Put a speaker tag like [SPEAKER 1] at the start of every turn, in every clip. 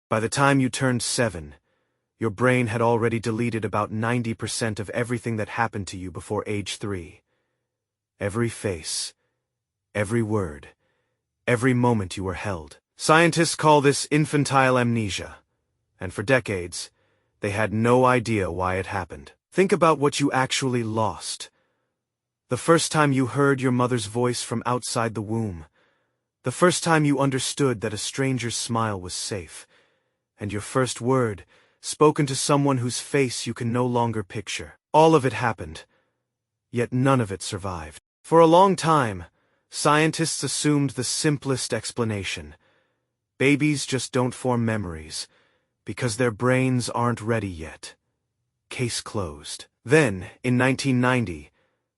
[SPEAKER 1] By the time you turned 7, your brain had already deleted about 90% of everything that happened to you before age 3. Every face, every word, every moment you were held. Scientists call this infantile amnesia, and for decades, they had no idea why it happened. Think about what you actually lost. The first time you heard your mother's voice from outside the womb. The first time you understood that a stranger's smile was safe. And your first word, spoken to someone whose face you can no longer picture. All of it happened, yet none of it survived. For a long time, scientists assumed the simplest explanation. Babies just don't form memories, because their brains aren't ready yet. Case closed. Then, in 1990,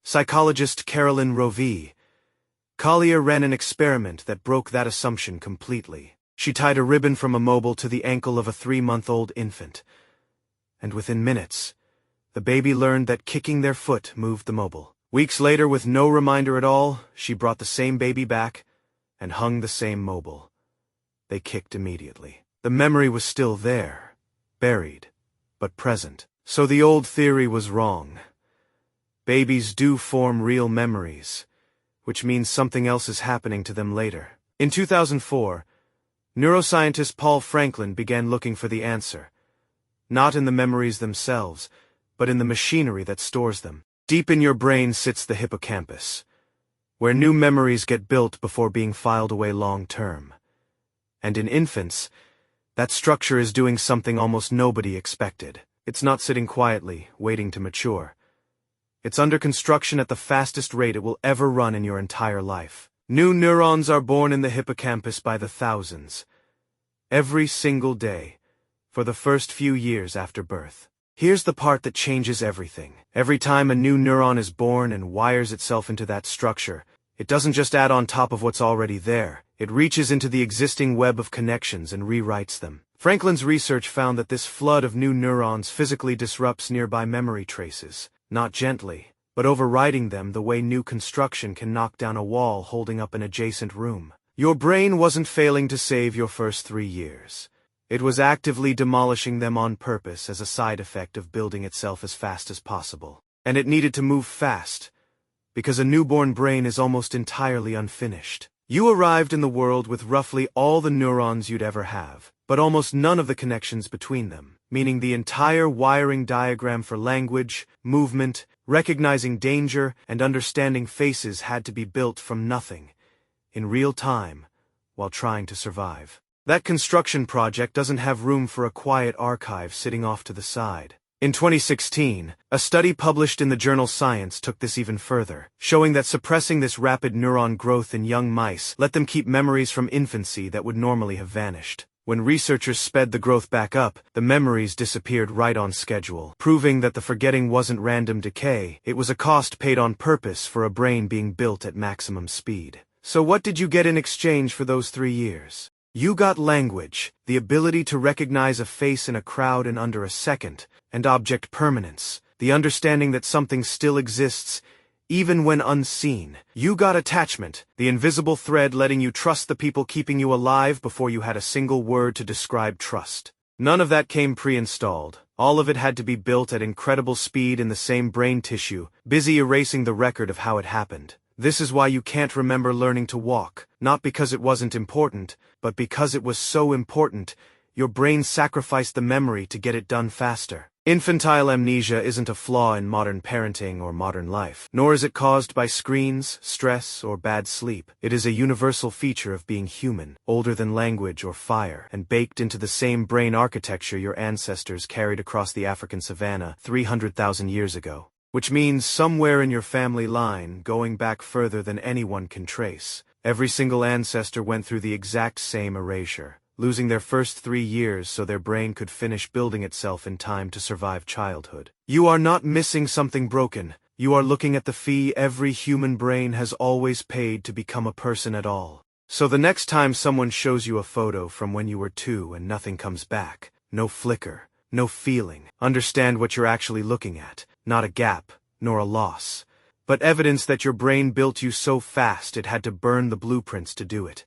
[SPEAKER 1] psychologist Carolyn Rovee Collier ran an experiment that broke that assumption completely. She tied a ribbon from a mobile to the ankle of a 3-month-old infant. And within minutes, the baby learned that kicking their foot moved the mobile. Weeks later, with no reminder at all, she brought the same baby back and hung the same mobile. They kicked immediately. The memory was still there, buried, but present. So the old theory was wrong. Babies do form real memories, which means something else is happening to them later. In 2004, neuroscientist Paul Franklin began looking for the answer. Not in the memories themselves, but in the machinery that stores them. Deep in your brain sits the hippocampus, where new memories get built before being filed away long-term. And in infants, that structure is doing something almost nobody expected. It's not sitting quietly, waiting to mature. It's under construction at the fastest rate it will ever run in your entire life. New neurons are born in the hippocampus by the thousands. Every single day, for the first few years after birth. Here's the part that changes everything. Every time a new neuron is born and wires itself into that structure, it doesn't just add on top of what's already there. It reaches into the existing web of connections and rewrites them. Franklin's research found that this flood of new neurons physically disrupts nearby memory traces, not gently, but overriding them the way new construction can knock down a wall holding up an adjacent room. Your brain wasn't failing to save your first 3 years. It was actively demolishing them on purpose as a side effect of building itself as fast as possible. And it needed to move fast, because a newborn brain is almost entirely unfinished. You arrived in the world with roughly all the neurons you'd ever have, but almost none of the connections between them, meaning the entire wiring diagram for language, movement, recognizing danger, and understanding faces had to be built from nothing, in real time, while trying to survive. That construction project doesn't have room for a quiet archive sitting off to the side. In 2016, a study published in the journal Science took this even further, showing that suppressing this rapid neuron growth in young mice let them keep memories from infancy that would normally have vanished. When researchers sped the growth back up, the memories disappeared right on schedule, proving that the forgetting wasn't random decay, it was a cost paid on purpose for a brain being built at maximum speed. So what did you get in exchange for those 3 years? You got language, the ability to recognize a face in a crowd in under a second, and object permanence, the understanding that something still exists, even when unseen. You got attachment, the invisible thread letting you trust the people keeping you alive before you had a single word to describe trust. None of that came pre-installed. All of it had to be built at incredible speed in the same brain tissue, busy erasing the record of how it happened. This is why you can't remember learning to walk, not because it wasn't important, but because it was so important, your brain sacrificed the memory to get it done faster. Infantile amnesia isn't a flaw in modern parenting or modern life, nor is it caused by screens, stress, or bad sleep. It is a universal feature of being human, older than language or fire, and baked into the same brain architecture your ancestors carried across the African savanna 300,000 years ago. Which means somewhere in your family line, going back further than anyone can trace, every single ancestor went through the exact same erasure, losing their first 3 years so their brain could finish building itself in time to survive childhood. You are not missing something broken. You are looking at the fee every human brain has always paid to become a person at all. So the next time someone shows you a photo from when you were 2 and nothing comes back, no flicker, no feeling, understand what you're actually looking at. Not a gap, nor a loss, but evidence that your brain built you so fast it had to burn the blueprints to do it.